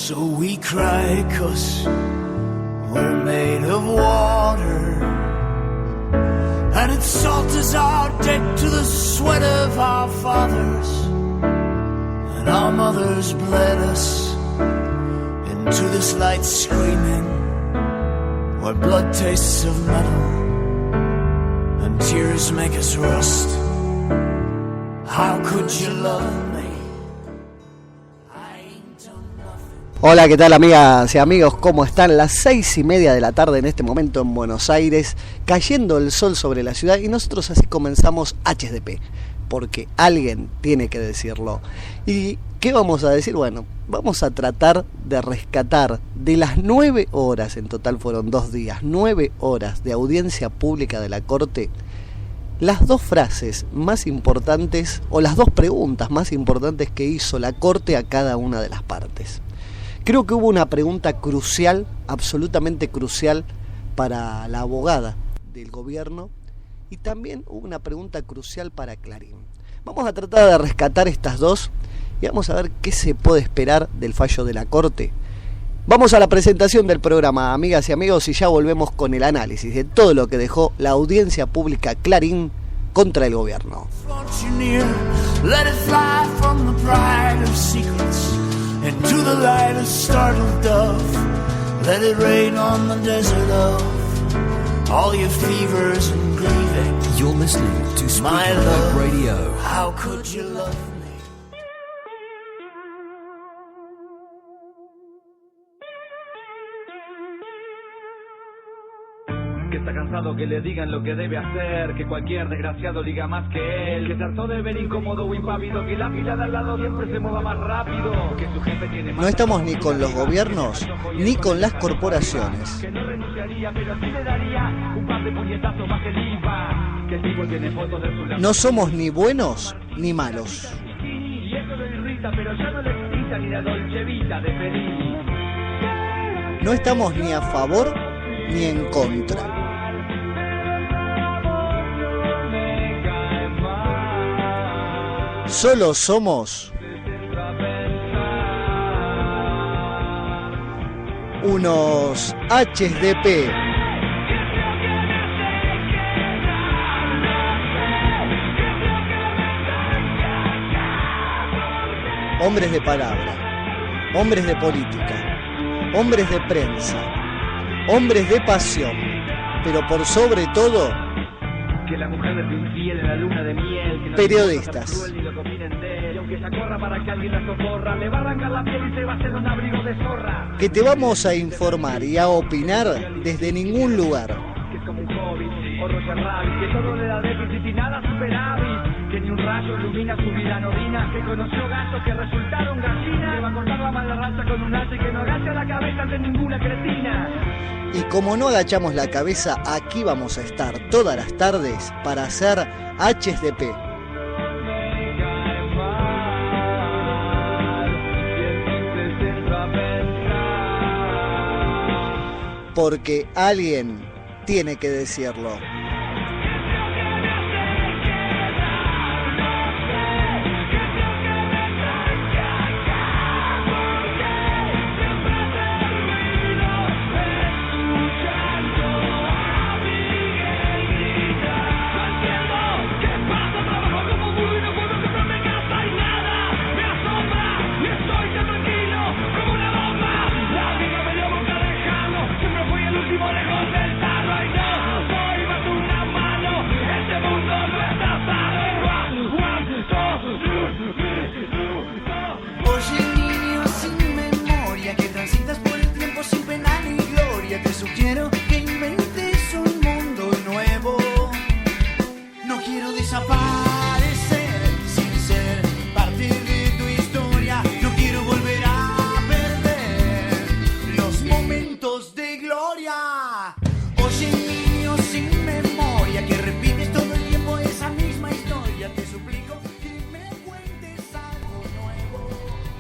So we cry 'cause we're made of water, and its salt is our debt to the sweat of our fathers, and our mothers bled us into this light screaming, where blood tastes of metal and tears make us rust. How could you love me? Hola, ¿qué tal, amigas y amigos? ¿Cómo están? Las 6:30 de la tarde en este momento en Buenos Aires, cayendo el sol sobre la ciudad, y nosotros así comenzamos HDP, porque alguien tiene que decirlo. ¿Y qué vamos a decir? Bueno, vamos a tratar de rescatar de las 9 horas, en total fueron 2 días, 9 horas de audiencia pública de la Corte, las 2 frases más importantes, o las 2 preguntas más importantes que hizo la Corte a cada una de las partes. Creo que hubo una pregunta crucial, absolutamente crucial, para la abogada del gobierno, y también hubo una pregunta crucial para Clarín. Vamos a tratar de rescatar estas 2 y vamos a ver qué se puede esperar del fallo de la Corte. Vamos a la presentación del programa, amigas y amigos, y ya volvemos con el análisis de todo lo que dejó la audiencia pública Clarín contra el gobierno. Into the light of startled dove, let it rain on the desert of all your fevers and grieving. You're listening to Speaker Radio. How could you love me? Que está cansado que le digan lo que debe hacer, que cualquier desgraciado diga más que él, que se hartó de ver incómodo o impávido, que la fila de al lado siempre se mueva más rápido, que su jefe tiene más. No estamos ni con los gobiernos ni con las corporaciones. Que no renunciaría, pero sí le daría un par de puñetazos más el IVA, que el tipo tiene fotos de su. No somos ni buenos ni malos. Y eso lo irrita, pero ya no le excita ni la Dolce Vita de Feliz. No estamos ni a favor ni en contra. Solo somos unos HDP. Hombres de palabra, hombres de política, hombres de prensa, hombres de pasión, pero por sobre todo, que la mujer es infiel en la luna de miel, que no periodistas. y lo cominen de él, y aunque ella corra para que alguien la socorra, le va a arrancar la piel y se va a hacer un abrigo de zorra. Que te vamos a informar y a opinar desde ningún lugar. Que es como un hobby, o Roger Rabbit, que todo le da déficit y nada superávit, que ni un rayo ilumina su vida anodina, que conoció gatos que resultaron gallinas, que va a cortar la mala racha con un hacha y que no agacha la cabeza ante ninguna cretina. Y como no agachamos la cabeza, aquí vamos a estar todas las tardes para hacer HDP. Porque alguien tiene que decirlo.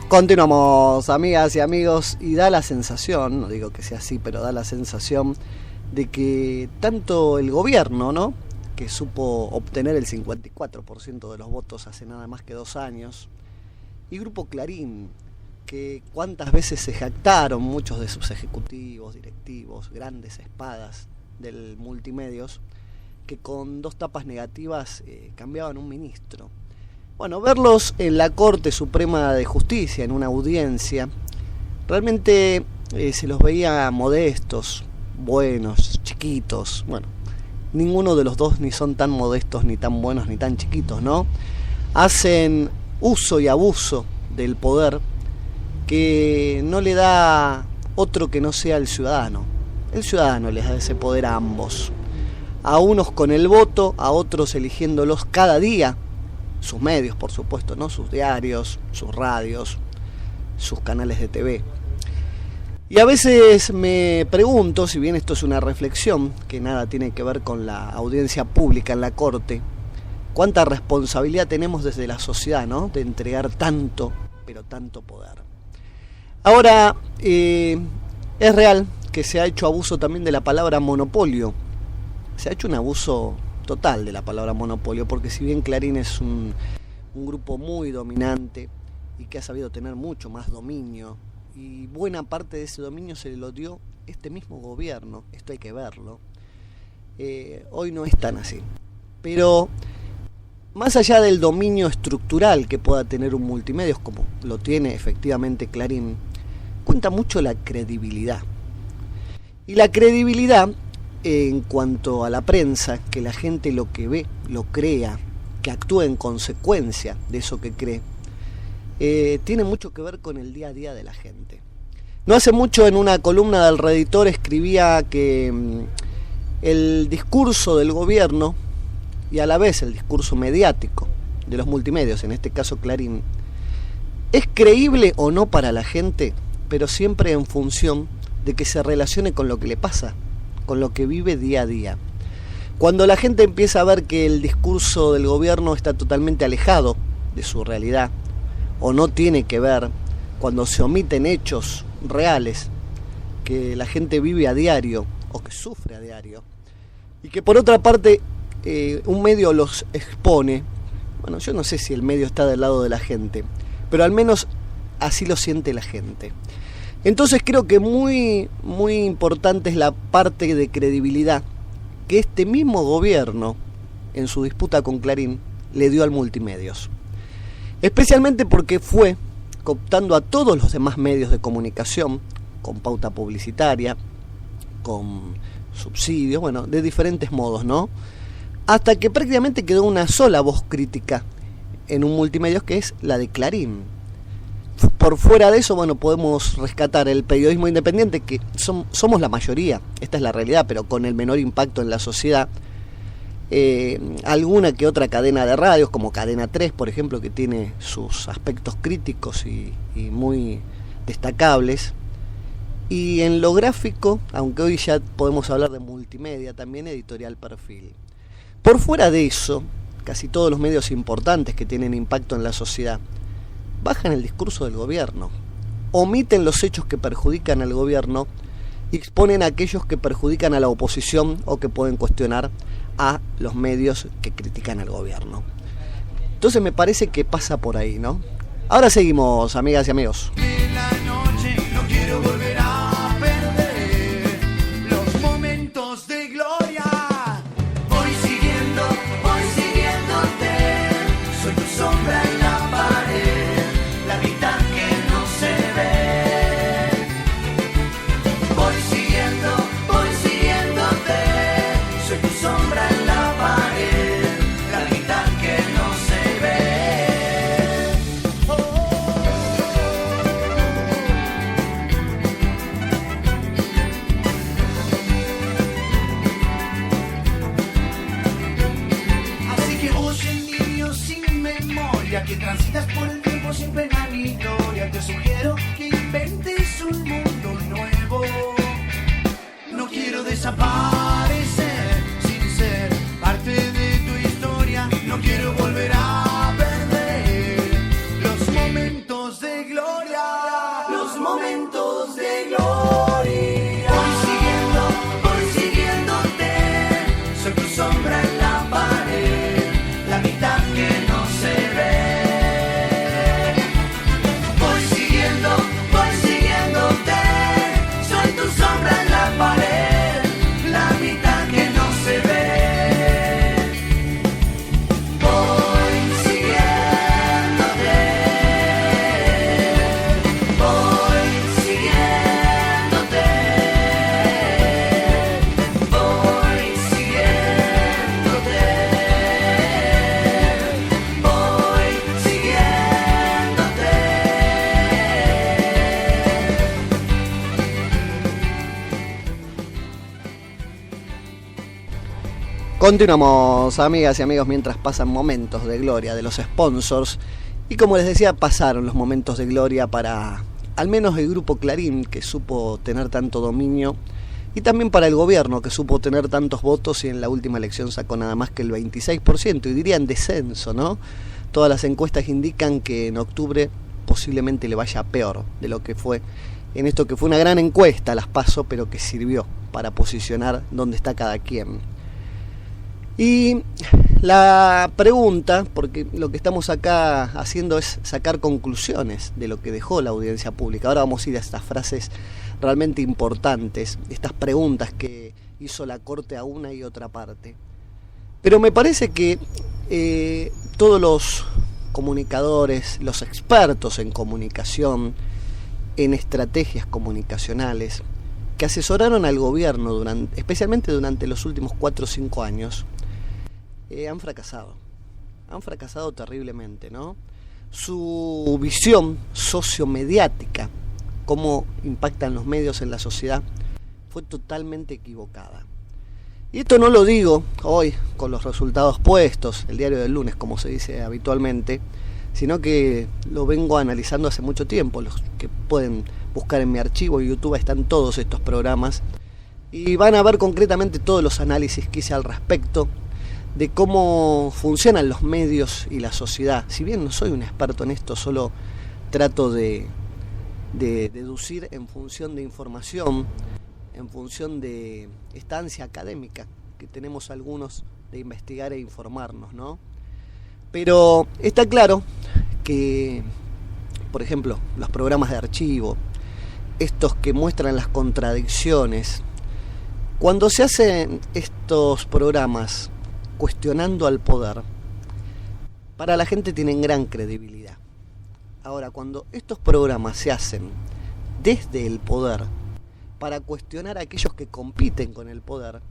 Continuamos, amigas y amigos, y da la sensación, no digo que sea así, pero da la sensación de que tanto el gobierno, ¿no?, que supo obtener el 54% de los votos hace nada más que 2 años, y Grupo Clarín, que cuántas veces se jactaron muchos de sus ejecutivos, directivos, grandes espadas del multimedios, que con 2 tapas negativas cambiaban un ministro. Bueno, verlos en la Corte Suprema de Justicia, en una audiencia, realmente se los veía modestos, buenos, chiquitos. Bueno, ninguno de los dos ni son tan modestos, ni tan buenos, ni tan chiquitos, ¿no? Hacen uso y abuso del poder que no le da otro que no sea el ciudadano. El ciudadano les da ese poder a ambos. A unos con el voto, a otros eligiéndolos cada día. Sus medios, por supuesto, ¿no? Sus diarios, sus radios, sus canales de TV. Y a veces me pregunto, si bien esto es una reflexión que nada tiene que ver con la audiencia pública en la Corte, cuánta responsabilidad tenemos desde la sociedad, ¿no? De entregar tanto, pero tanto poder. Ahora, es real que se ha hecho abuso también de la palabra monopolio. Se ha hecho un abuso total de la palabra monopolio, porque si bien Clarín es un grupo muy dominante y que ha sabido tener mucho más dominio, y buena parte de ese dominio se lo dio este mismo gobierno, esto hay que verlo, hoy no es tan así. Pero más allá del dominio estructural que pueda tener un multimedios, como lo tiene efectivamente Clarín, cuenta mucho la credibilidad. Y la credibilidad en cuanto a la prensa, que la gente lo que ve, lo crea, que actúe en consecuencia de eso que cree, tiene mucho que ver con el día a día de la gente. No hace mucho, en una columna del Redditor, escribía que el discurso del gobierno y a la vez el discurso mediático de los multimedios, en este caso Clarín, es creíble o no para la gente, pero siempre en función de que se relacione con lo que le pasa, con lo que vive día a día. Cuando la gente empieza a ver que el discurso del gobierno está totalmente alejado de su realidad, o no tiene que ver, cuando se omiten hechos reales que la gente vive a diario o que sufre a diario, y que por otra parte un medio los expone, bueno, yo no sé si el medio está del lado de la gente, pero al menos así lo siente la gente. Entonces creo que muy importante es la parte de credibilidad que este mismo gobierno, en su disputa con Clarín, le dio al multimedios. Especialmente porque fue cooptando a todos los demás medios de comunicación, con pauta publicitaria, con subsidios, bueno, de diferentes modos, ¿no? Hasta que prácticamente quedó una sola voz crítica en un multimedios, que es la de Clarín. Por fuera de eso, bueno, podemos rescatar el periodismo independiente, que somos la mayoría, esta es la realidad, pero con el menor impacto en la sociedad. Alguna que otra cadena de radios, como Cadena 3, por ejemplo, que tiene sus aspectos críticos y muy destacables. Y en lo gráfico, aunque hoy ya podemos hablar de multimedia, también Editorial Perfil. Por fuera de eso, casi todos los medios importantes que tienen impacto en la sociedad bajan el discurso del gobierno, omiten los hechos que perjudican al gobierno y exponen a aquellos que perjudican a la oposición o que pueden cuestionar a los medios que critican al gobierno. Entonces me parece que pasa por ahí, ¿no? Ahora seguimos, amigas y amigos. En la noche no quiero volver a perder los momentos de gloria. Voy siguiéndote, soy tu sombra en la pared, la mitad que no se ve. Voy siguiéndote, soy tu sombra en la pared, la mitad que no se ve. Así que oye, niño sin memoria, que transitas por el tiempo sin pena ni gloria, te sugiero que inventes un mundo nuevo. No quiero desaparecer sin ser parte de tu historia. No quiero volver a perder los momentos de gloria. Los momentos de gloria. Voy siguiéndote, soy tu sombra en la pared, la mitad que no se ve. Voy siguiéndote, Continuamos, amigas y amigos, mientras pasan momentos de gloria de los sponsors. Y como les decía, pasaron los momentos de gloria para al menos el grupo Clarín, que supo tener tanto dominio, y también para el gobierno, que supo tener tantos votos y en la última elección sacó nada más que el 26%, y diría en descenso, ¿no? Todas las encuestas indican que en octubre posiblemente le vaya peor de lo que fue en esto que fue una gran encuesta, las PASO, pero que sirvió para posicionar dónde está cada quien. Y la pregunta, porque lo que estamos acá haciendo es sacar conclusiones de lo que dejó la audiencia pública. Ahora vamos a ir a estas frases realmente importantes, estas preguntas que hizo la Corte a una y otra parte. Pero me parece que todos los comunicadores, los expertos en comunicación, en estrategias comunicacionales, que asesoraron al gobierno especialmente durante los últimos 4 o 5 años, han fracasado terriblemente, ¿no? Su visión sociomediática, cómo impactan los medios en la sociedad, fue totalmente equivocada. Y esto no lo digo hoy con los resultados puestos, el diario del lunes, como se dice habitualmente, sino que lo vengo analizando hace mucho tiempo. Los que pueden buscar en mi archivo en YouTube están todos estos programas y van a ver concretamente todos los análisis que hice al respecto de cómo funcionan los medios y la sociedad. Si bien no soy un experto en esto, solo trato de deducir en función de información, en función de estancia académica que tenemos algunos de investigar e informarnos, ¿no? Pero está claro que, por ejemplo, los programas de archivo, estos que muestran las contradicciones, cuando se hacen estos programas cuestionando al poder, para la gente tienen gran credibilidad. Ahora, cuando estos programas se hacen desde el poder, para cuestionar a aquellos que compiten con el poder,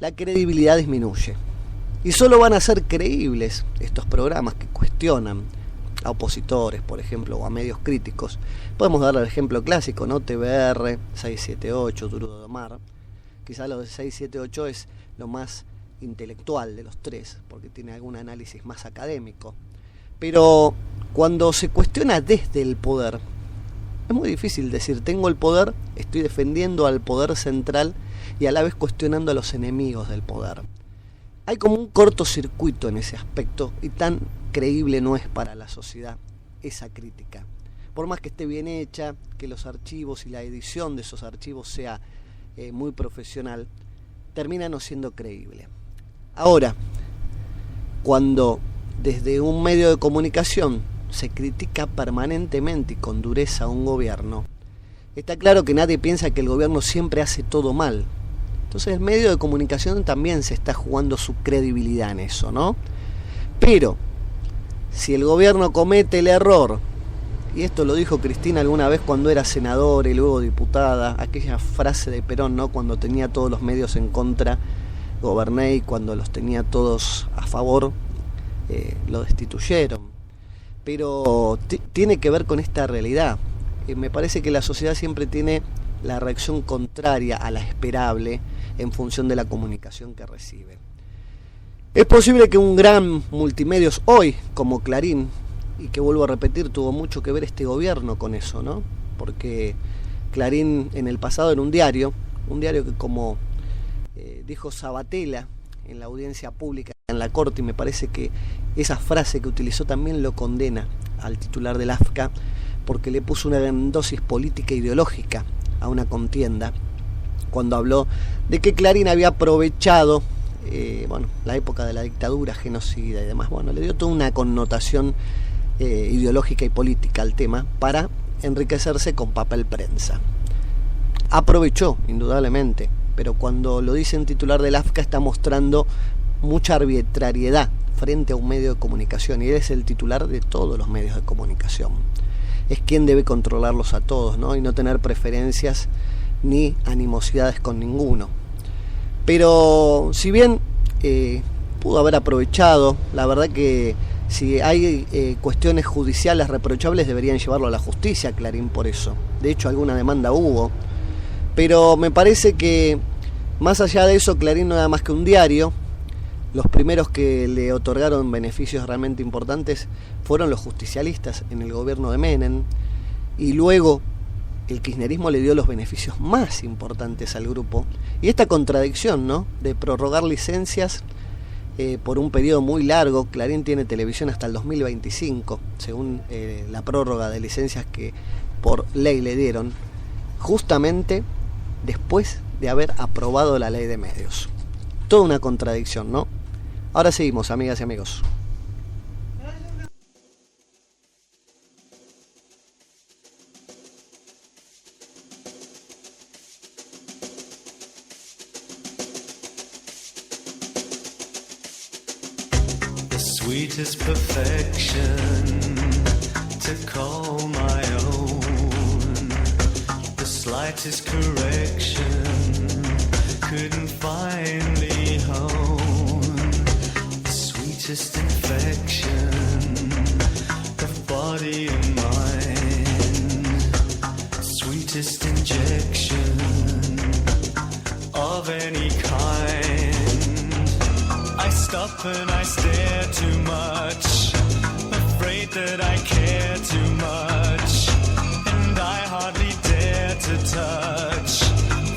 la credibilidad disminuye. Y solo van a ser creíbles estos programas que cuestionan a opositores, por ejemplo, o a medios críticos. Podemos dar el ejemplo clásico, ¿no? TVR, 678, Duro de Omar. Quizá lo de 678 es lo más intelectual de los tres, porque tiene algún análisis más académico. Pero cuando se cuestiona desde el poder, es muy difícil decir, tengo el poder, estoy defendiendo al poder central y a la vez cuestionando a los enemigos del poder. Hay como un cortocircuito en ese aspecto y tan creíble no es para la sociedad esa crítica. Por más que esté bien hecha, que los archivos y la edición de esos archivos sea muy profesional, termina no siendo creíble. Ahora, cuando desde un medio de comunicación se critica permanentemente y con dureza a un gobierno, está claro que nadie piensa que el gobierno siempre hace todo mal. Entonces el medio de comunicación también se está jugando su credibilidad en eso, ¿no? Pero si el gobierno comete el error, y esto lo dijo Cristina alguna vez cuando era senadora y luego diputada, aquella frase de Perón, ¿no? Cuando tenía todos los medios en contra, goberné, y cuando los tenía todos a favor, lo destituyeron. Pero tiene que ver con esta realidad. Me parece que la sociedad siempre tiene la reacción contraria a la esperable en función de la comunicación que recibe. Es posible que un gran multimedios hoy, como Clarín, y que vuelvo a repetir, tuvo mucho que ver este gobierno con eso, ¿no? Porque Clarín en el pasado era un diario que, como dijo Sabatella en la audiencia pública en la Corte, y me parece que esa frase que utilizó también lo condena al titular del AFCA, porque le puso una gran dosis política e ideológica a una contienda, cuando habló de que Clarín había aprovechado la época de la dictadura genocida y demás. Le dio toda una connotación ideológica y política al tema para enriquecerse con papel prensa. Aprovechó, indudablemente, pero cuando lo dice en titular del AFCA está mostrando mucha arbitrariedad frente a un medio de comunicación, y él es el titular de todos los medios de comunicación. Es quien debe controlarlos a todos, ¿no? Y no tener preferencias ni animosidades con ninguno. Pero si bien pudo haber aprovechado, la verdad que si hay cuestiones judiciales reprochables deberían llevarlo a la justicia, Clarín, por eso. De hecho, alguna demanda hubo. Pero me parece que más allá de eso, Clarín no era más que un diario Los primeros que le otorgaron beneficios realmente importantes fueron los justicialistas en el gobierno de Menem, y luego el kirchnerismo le dio los beneficios más importantes al grupo. Y esta contradicción, ¿no?, de prorrogar licencias por un periodo muy largo. Clarín tiene televisión hasta el 2025, según la prórroga de licencias que por ley le dieron, justamente después de haber aprobado la ley de medios. Toda una contradicción, ¿no? Ahora seguimos, amigas y amigos. Sweetest perfection to call my own. The slightest correction couldn't finally hone. The sweetest infection of body and mind. Sweetest injection of any kind. I stop and I stare too much, afraid that I care too much, and I hardly dare to touch,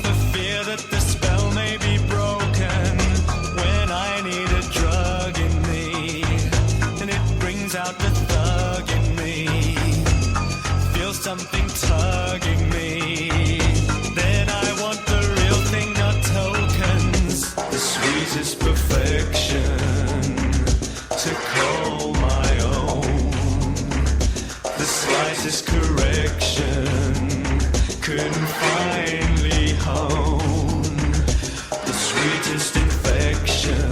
for fear that the spell may be broken, when I need a drug in me, and it brings out the thug in me, feel something tugging me, then I want the real thing, not tokens, the sweetest perfection to call my own. The slightest correction couldn't finally hone. The sweetest infection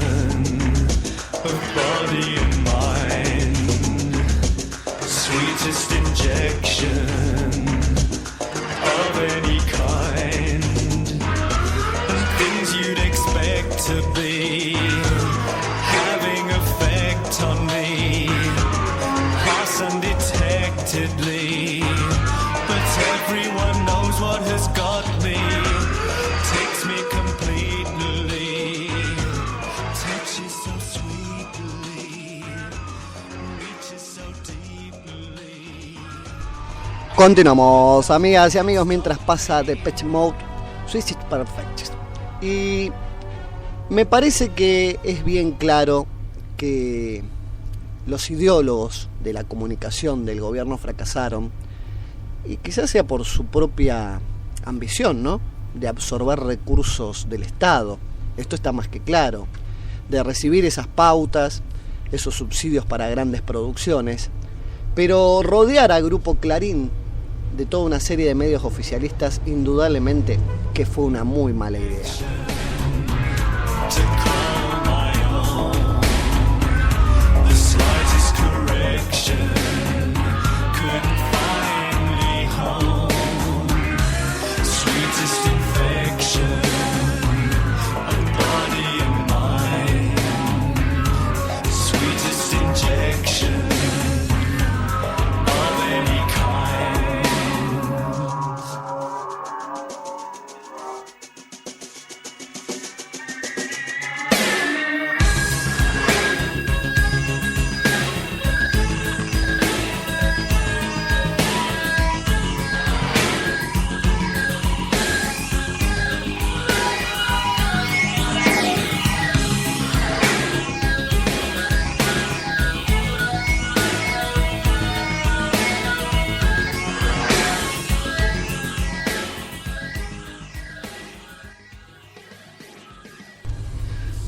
of body and mind. Sweetest injection of any kind. And things you'd expect to be having effect on me, pass undetectedly, but everyone knows what has got me, takes me completely, touches so sweetly, reaches so deeply. Continuamos, amigas y amigos, mientras pasa Depeche Mode, Sweetest Perfection. Y me parece que es bien claro que los ideólogos de la comunicación del gobierno fracasaron, y quizás sea por su propia ambición, ¿no?, de absorber recursos del Estado. Esto está más que claro, de recibir esas pautas, esos subsidios para grandes producciones, pero rodear a Grupo Clarín de toda una serie de medios oficialistas, indudablemente que fue una muy mala idea. To call my own. The slightest correction couldn't finally hone. Sweetest infection of body and mind. Sweetest injection of any kind.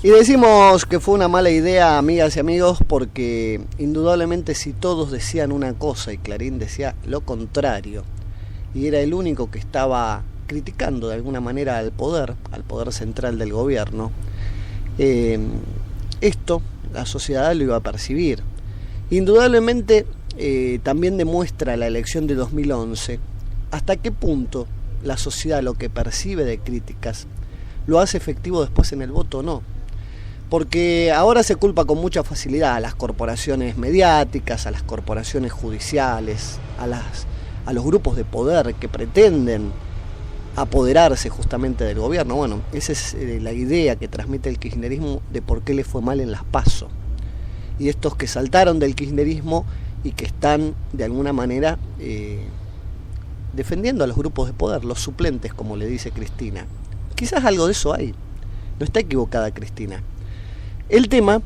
Y decimos que fue una mala idea, amigas y amigos, porque indudablemente si todos decían una cosa y Clarín decía lo contrario, y era el único que estaba criticando de alguna manera al poder central del gobierno, esto la sociedad lo iba a percibir. Indudablemente también demuestra la elección de 2011 hasta qué punto la sociedad lo que percibe de críticas lo hace efectivo después en el voto o no. Porque ahora se culpa con mucha facilidad a las corporaciones mediáticas, a las corporaciones judiciales, a los grupos de poder que pretenden apoderarse justamente del gobierno. Bueno, esa es la idea que transmite el kirchnerismo de por qué le fue mal en las PASO. Y estos que saltaron del kirchnerismo y que están de alguna manera defendiendo a los grupos de poder, los suplentes, como le dice Cristina. Quizás algo de eso hay. No está equivocada Cristina. El tema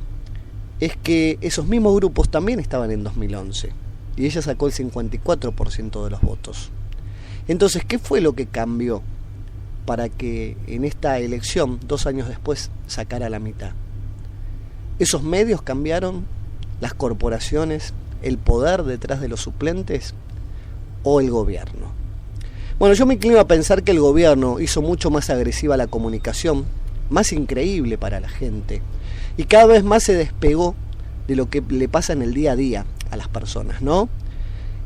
es que esos mismos grupos también estaban en 2011 y ella sacó el 54% de los votos. Entonces, ¿qué fue lo que cambió para que en esta elección, 2 años después, sacara la mitad? ¿Esos medios cambiaron? ¿Las corporaciones? ¿El poder detrás de los suplentes? ¿O el gobierno? Bueno, yo me inclino a pensar que el gobierno hizo mucho más agresiva la comunicación, más increíble para la gente, y cada vez más se despegó de lo que le pasa en el día a día a las personas, ¿no?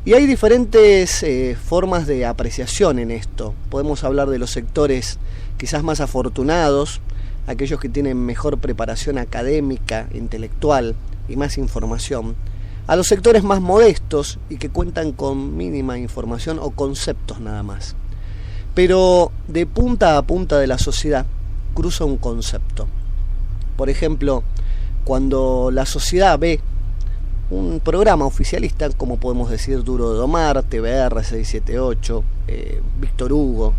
Y hay diferentes formas de apreciación en esto. Podemos hablar de los sectores quizás más afortunados, aquellos que tienen mejor preparación académica, intelectual y más información, a los sectores más modestos y que cuentan con mínima información o conceptos nada más. Pero de punta a punta de la sociedad cruza un concepto. Por ejemplo, cuando la sociedad ve un programa oficialista, como podemos decir Duro de Domar, TVR, 678, Víctor Hugo,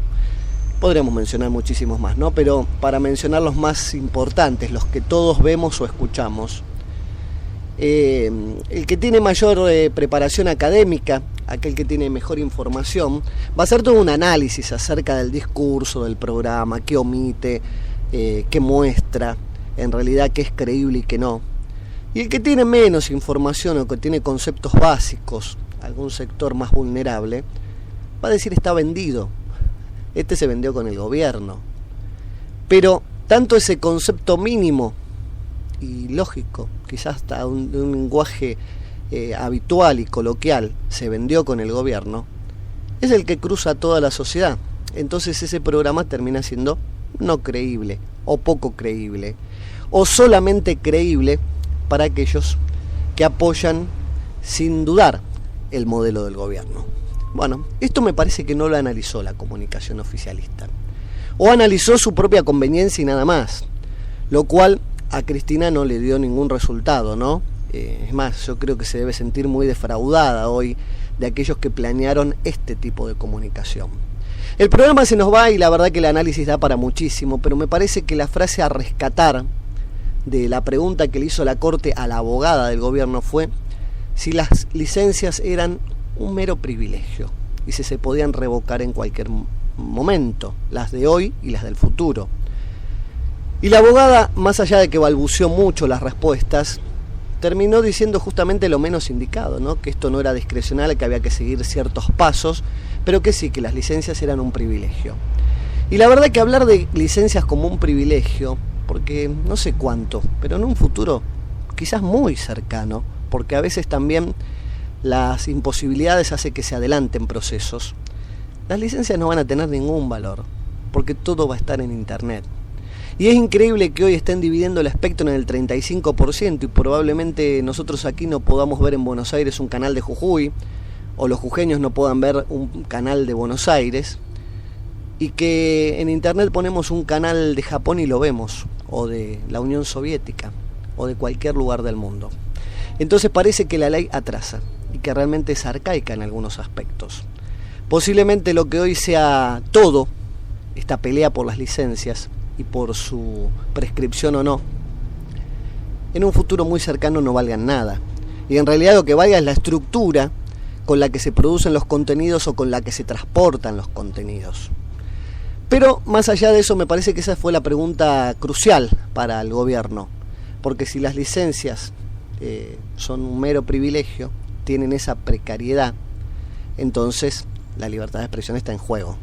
podríamos mencionar muchísimos más, ¿no? Pero para mencionar los más importantes, los que todos vemos o escuchamos, el que tiene mayor preparación académica, aquel que tiene mejor información, va a hacer todo un análisis acerca del discurso, del programa, qué omite, qué muestra, en realidad qué es creíble y qué no. Y el que tiene menos información o que tiene conceptos básicos, algún sector más vulnerable, va a decir está vendido. Este se vendió con el gobierno. Pero tanto ese concepto mínimo y lógico, quizás hasta un lenguaje habitual y coloquial, se vendió con el gobierno, es el que cruza toda la sociedad. Entonces ese programa termina siendo no creíble o poco creíble o solamente creíble para aquellos que apoyan sin dudar el modelo del gobierno. Bueno, esto me parece que no lo analizó la comunicación oficialista, o analizó su propia conveniencia y nada más, lo cual a Cristina no le dio ningún resultado, ¿no? Es más, yo creo que se debe sentir muy defraudada hoy de aquellos que planearon este tipo de comunicación. El programa se nos va y la verdad que el análisis da para muchísimo, pero me parece que la frase a rescatar de la pregunta que le hizo la Corte a la abogada del gobierno fue si las licencias eran un mero privilegio y si se podían revocar en cualquier momento, las de hoy y las del futuro. Y la abogada, más allá de que balbuceó mucho las respuestas, terminó diciendo justamente lo menos indicado, ¿no? Que esto no era discrecional, que había que seguir ciertos pasos, pero que sí, que las licencias eran un privilegio. Y la verdad que hablar de licencias como un privilegio, porque no sé cuánto, pero en un futuro quizás muy cercano, porque a veces también las imposibilidades hacen que se adelanten procesos, las licencias no van a tener ningún valor, porque todo va a estar en internet. Y es increíble que hoy estén dividiendo el espectro en el 35% y probablemente nosotros aquí no podamos ver en Buenos Aires un canal de Jujuy, o los jujeños no puedan ver un canal de Buenos Aires, y que en internet ponemos un canal de Japón y lo vemos, o de la Unión Soviética, o de cualquier lugar del mundo. Entonces parece que la ley atrasa, y que realmente es arcaica en algunos aspectos. Posiblemente lo que hoy sea todo, esta pelea por las licencias, y por su prescripción o no, en un futuro muy cercano no valgan nada. Y en realidad lo que valga es la estructura con la que se producen los contenidos o con la que se transportan los contenidos. Pero más allá de eso, me parece que esa fue la pregunta crucial para el gobierno, porque si las licencias son un mero privilegio, tienen esa precariedad, entonces la libertad de expresión está en juego.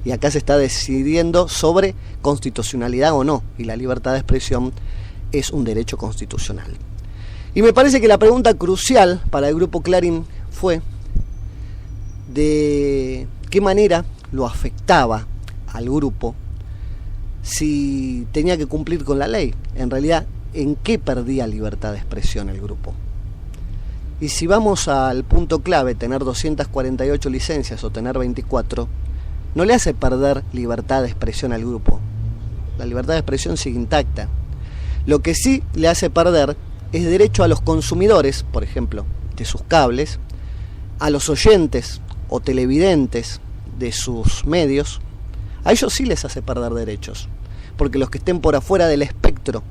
Y acá se está decidiendo sobre constitucionalidad o no, y la libertad de expresión es un derecho constitucional. Y me parece que la pregunta crucial para el Grupo Clarín fue de qué manera lo afectaba al grupo si tenía que cumplir con la ley. En realidad, ¿en qué perdía libertad de expresión el grupo? Y si vamos al punto clave, tener 248 licencias o tener 24, no le hace perder libertad de expresión al grupo. La libertad de expresión sigue intacta. Lo que sí le hace perder es derecho a los consumidores, por ejemplo, de sus cables, a los oyentes o televidentes de sus medios. A ellos sí les hace perder derechos, porque los que estén por afuera del espectro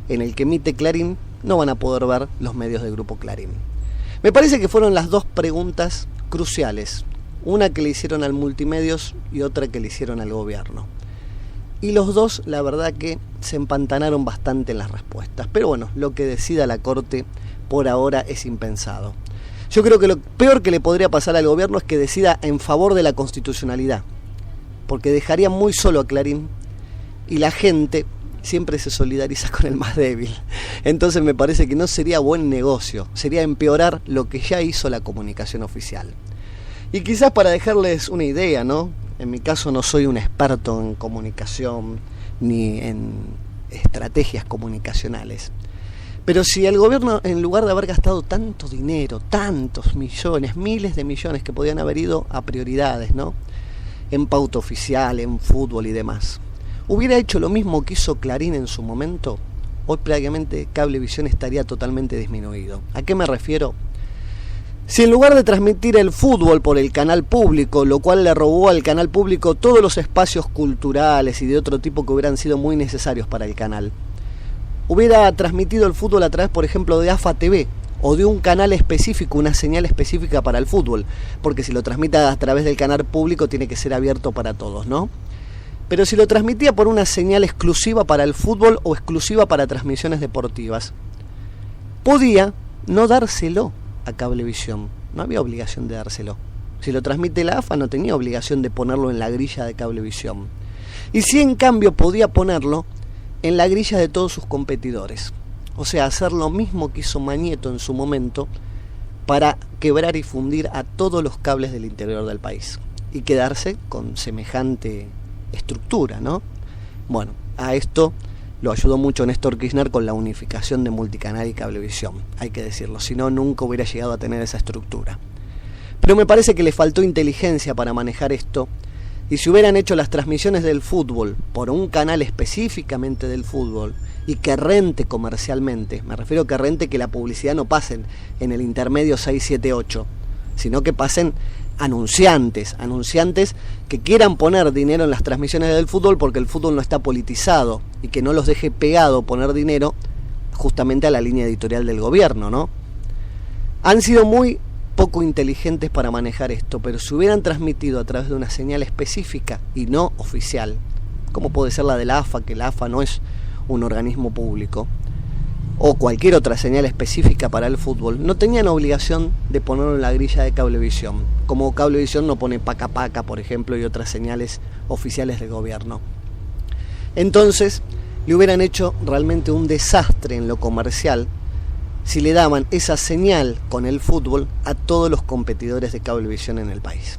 en el que emite Clarín no van a poder ver los medios del Grupo Clarín. Me parece que fueron las dos preguntas cruciales, una que le hicieron al Multimedios y otra que le hicieron al gobierno. Y los dos, la verdad que se empantanaron bastante en las respuestas. Pero bueno, lo que decida la Corte por ahora es impensado. Yo creo que lo peor que le podría pasar al gobierno es que decida en favor de la constitucionalidad, porque dejaría muy solo a Clarín y la gente siempre se solidariza con el más débil. Entonces me parece que no sería buen negocio, sería empeorar lo que ya hizo la comunicación oficial. Y quizás para dejarles una idea, ¿no? En mi caso no soy un experto en comunicación ni en estrategias comunicacionales. Pero si el gobierno, en lugar de haber gastado tanto dinero, tantos millones, miles de millones que podían haber ido a prioridades, ¿no? En pauta oficial, en fútbol y demás, hubiera hecho lo mismo que hizo Clarín en su momento, hoy prácticamente Cablevisión estaría totalmente disminuido. ¿A qué me refiero? Si en lugar de transmitir el fútbol por el canal público, lo cual le robó al canal público todos los espacios culturales y de otro tipo que hubieran sido muy necesarios para el canal, hubiera transmitido el fútbol a través, por ejemplo, de AFA TV o de un canal específico, una señal específica para el fútbol, porque si lo transmite a través del canal público tiene que ser abierto para todos, ¿no? Pero si lo transmitía por una señal exclusiva para el fútbol o exclusiva para transmisiones deportivas, podía no dárselo a Cablevisión, no había obligación de dárselo. Si lo transmite la AFA no tenía obligación de ponerlo en la grilla de Cablevisión. Y si en cambio podía ponerlo en la grilla de todos sus competidores. O sea, hacer lo mismo que hizo Mañeto en su momento para quebrar y fundir a todos los cables del interior del país y quedarse con semejante estructura, ¿no? Bueno, a esto lo ayudó mucho Néstor Kirchner con la unificación de Multicanal y Cablevisión, hay que decirlo, si no nunca hubiera llegado a tener esa estructura. Pero me parece que le faltó inteligencia para manejar esto, y si hubieran hecho las transmisiones del fútbol por un canal específicamente del fútbol y que rente comercialmente, me refiero a que rente que la publicidad no pasen en el intermedio 678, sino que pasen anunciantes que quieran poner dinero en las transmisiones del fútbol porque el fútbol no está politizado y que no los deje pegado poner dinero justamente a la línea editorial del gobierno, ¿no? Han sido muy poco inteligentes para manejar esto, pero si hubieran transmitido a través de una señal específica y no oficial, como puede ser la de la AFA, que la AFA no es un organismo público, o cualquier otra señal específica para el fútbol, no tenían obligación de ponerlo en la grilla de Cablevisión, como Cablevisión no pone Paca Paca, por ejemplo, y otras señales oficiales del gobierno. Entonces, le hubieran hecho realmente un desastre en lo comercial si le daban esa señal con el fútbol a todos los competidores de Cablevisión en el país.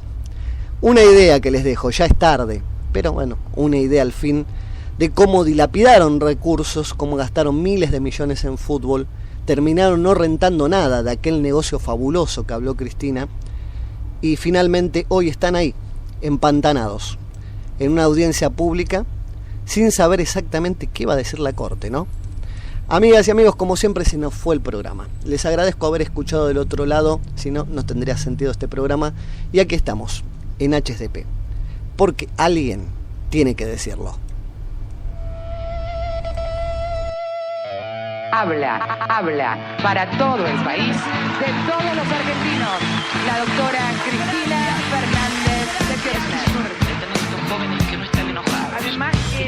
Una idea que les dejo, ya es tarde, pero bueno, una idea al fin de cómo dilapidaron recursos, cómo gastaron miles de millones en fútbol, terminaron no rentando nada de aquel negocio fabuloso que habló Cristina, y finalmente hoy están ahí, empantanados, en una audiencia pública, sin saber exactamente qué va a decir la Corte, ¿no? Amigas y amigos, como siempre se nos fue el programa. Les agradezco haber escuchado del otro lado, si no, no tendría sentido este programa, y aquí estamos, en HSDP, porque alguien tiene que decirlo. Habla para todo el país, de todos los argentinos, la doctora Cristina Fernández de Kirchner. Tenemos jóvenes que no están enojados. Además, que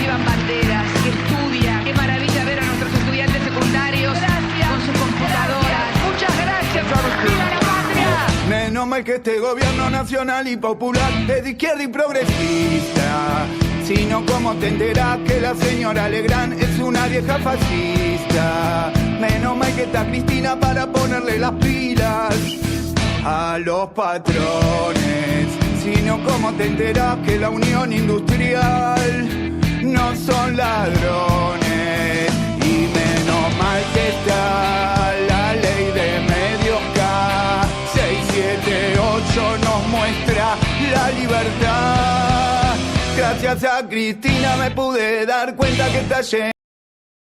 llevan banderas, que estudian. Qué maravilla ver a nuestros estudiantes secundarios con sus computadoras. Muchas gracias. ¡Viva la patria! Menos mal que este gobierno nacional y popular es de izquierda y progresista. Si no, ¿cómo te enterás que la señora Legrand es una vieja fascista? Menos mal que está Cristina para ponerle las pilas a los patrones. Si no, ¿cómo te enterás que la Unión Industrial no son ladrones? Y menos mal que está la ley de medios K 678. gracias a Cristina me pude dar cuenta que está lleno